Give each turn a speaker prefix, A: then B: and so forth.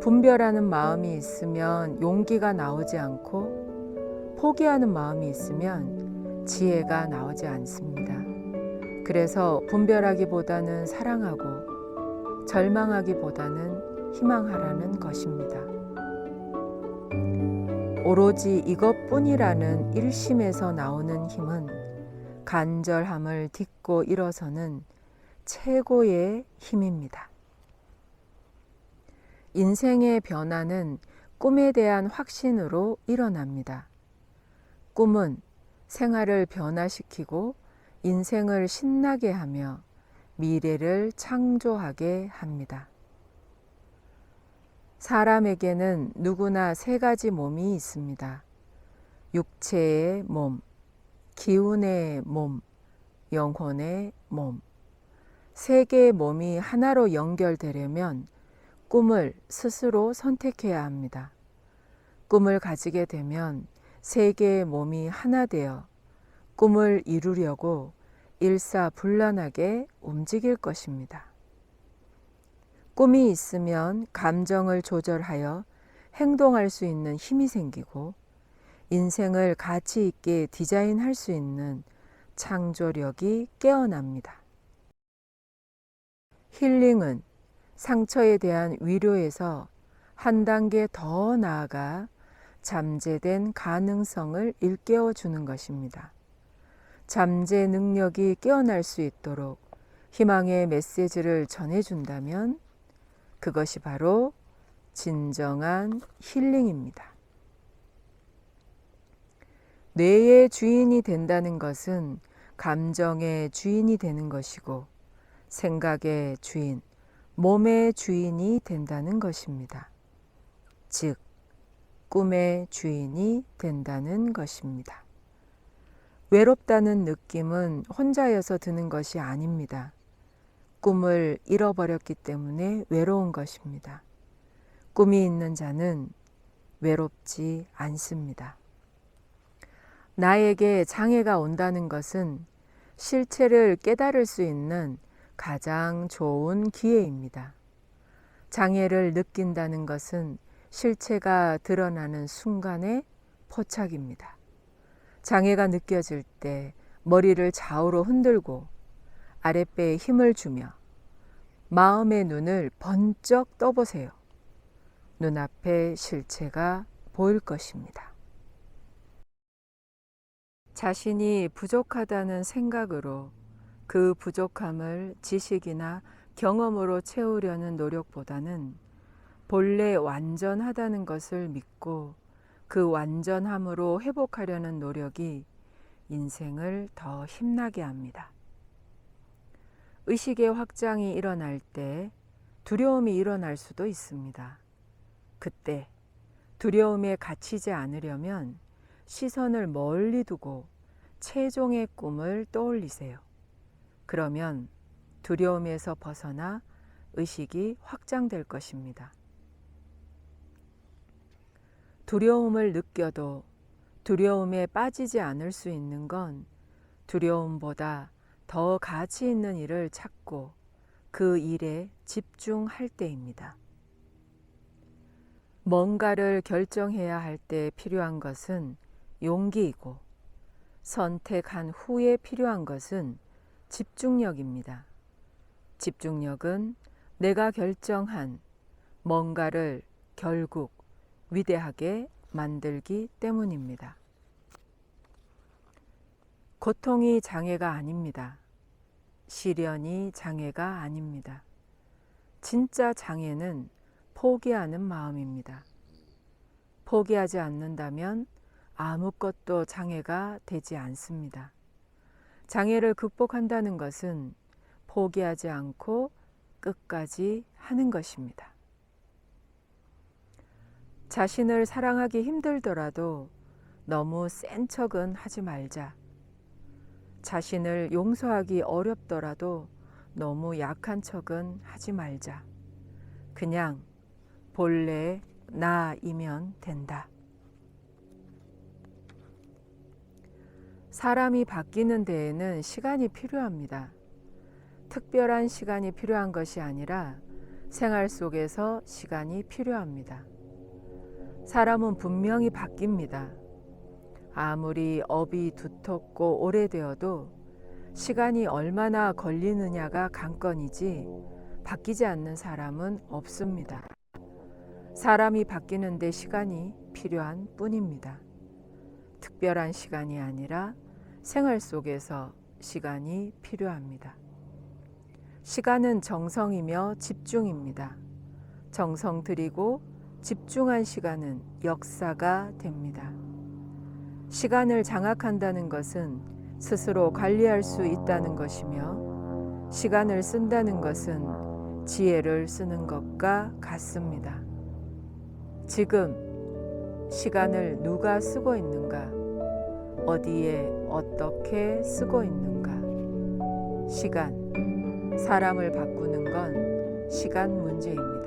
A: 분별하는 마음이 있으면 용기가 나오지 않고 포기하는 마음이 있으면 지혜가 나오지 않습니다. 그래서 분별하기보다는 사랑하고 절망하기보다는 희망하라는 것입니다. 오로지 이것뿐이라는 일심에서 나오는 힘은 간절함을 딛고 일어서는 최고의 힘입니다. 인생의 변화는 꿈에 대한 확신으로 일어납니다. 꿈은 생활을 변화시키고 인생을 신나게 하며 미래를 창조하게 합니다. 사람에게는 누구나 세 가지 몸이 있습니다. 육체의 몸, 기운의 몸, 영혼의 몸. 세 개의 몸이 하나로 연결되려면 꿈을 스스로 선택해야 합니다. 꿈을 가지게 되면 세 개의 몸이 하나 되어 꿈을 이루려고 일사불란하게 움직일 것입니다. 꿈이 있으면 감정을 조절하여 행동할 수 있는 힘이 생기고 인생을 가치 있게 디자인할 수 있는 창조력이 깨어납니다. 힐링은 상처에 대한 위로에서 한 단계 더 나아가 잠재된 가능성을 일깨워 주는 것입니다. 잠재 능력이 깨어날 수 있도록 희망의 메시지를 전해준다면 그것이 바로 진정한 힐링입니다. 뇌의 주인이 된다는 것은 감정의 주인이 되는 것이고 생각의 주인, 몸의 주인이 된다는 것입니다. 즉, 꿈의 주인이 된다는 것입니다. 외롭다는 느낌은 혼자여서 드는 것이 아닙니다. 꿈을 잃어버렸기 때문에 외로운 것입니다. 꿈이 있는 자는 외롭지 않습니다. 나에게 장애가 온다는 것은 실체를 깨달을 수 있는 가장 좋은 기회입니다. 장애를 느낀다는 것은 실체가 드러나는 순간의 포착입니다. 장애가 느껴질 때 머리를 좌우로 흔들고 아랫배에 힘을 주며 마음의 눈을 번쩍 떠보세요. 눈앞에 실체가 보일 것입니다. 자신이 부족하다는 생각으로 그 부족함을 지식이나 경험으로 채우려는 노력보다는 본래 완전하다는 것을 믿고 그 완전함으로 회복하려는 노력이 인생을 더 힘나게 합니다. 의식의 확장이 일어날 때 두려움이 일어날 수도 있습니다. 그때 두려움에 갇히지 않으려면 시선을 멀리 두고 최종의 꿈을 떠올리세요. 그러면 두려움에서 벗어나 의식이 확장될 것입니다. 두려움을 느껴도 두려움에 빠지지 않을 수 있는 건 두려움보다 더 가치 있는 일을 찾고 그 일에 집중할 때입니다. 뭔가를 결정해야 할 때 필요한 것은 용기이고 선택한 후에 필요한 것은 집중력입니다. 집중력은 내가 결정한 뭔가를 결국 위대하게 만들기 때문입니다. 고통이 장애가 아닙니다. 시련이 장애가 아닙니다. 진짜 장애는 포기하는 마음입니다. 포기하지 않는다면 아무것도 장애가 되지 않습니다. 장애를 극복한다는 것은 포기하지 않고 끝까지 하는 것입니다. 자신을 사랑하기 힘들더라도 너무 센 척은 하지 말자. 자신을 용서하기 어렵더라도 너무 약한 척은 하지 말자. 그냥 본래 나이면 된다. 사람이 바뀌는 데에는 시간이 필요합니다. 특별한 시간이 필요한 것이 아니라 생활 속에서 시간이 필요합니다. 사람은 분명히 바뀝니다. 아무리 업이 두텁고 오래되어도 시간이 얼마나 걸리느냐가 관건이지 바뀌지 않는 사람은 없습니다. 사람이 바뀌는데 시간이 필요한 뿐입니다. 특별한 시간이 아니라 생활 속에서 시간이 필요합니다. 시간은 정성이며 집중입니다. 정성 들이고 집중한 시간은 역사가 됩니다. 시간을 장악한다는 것은 스스로 관리할 수 있다는 것이며 시간을 쓴다는 것은 지혜를 쓰는 것과 같습니다. 지금 시간을 누가 쓰고 있는가? 어디에 어떻게 쓰고 있는가? 시간, 사람을 바꾸는 건 시간 문제입니다.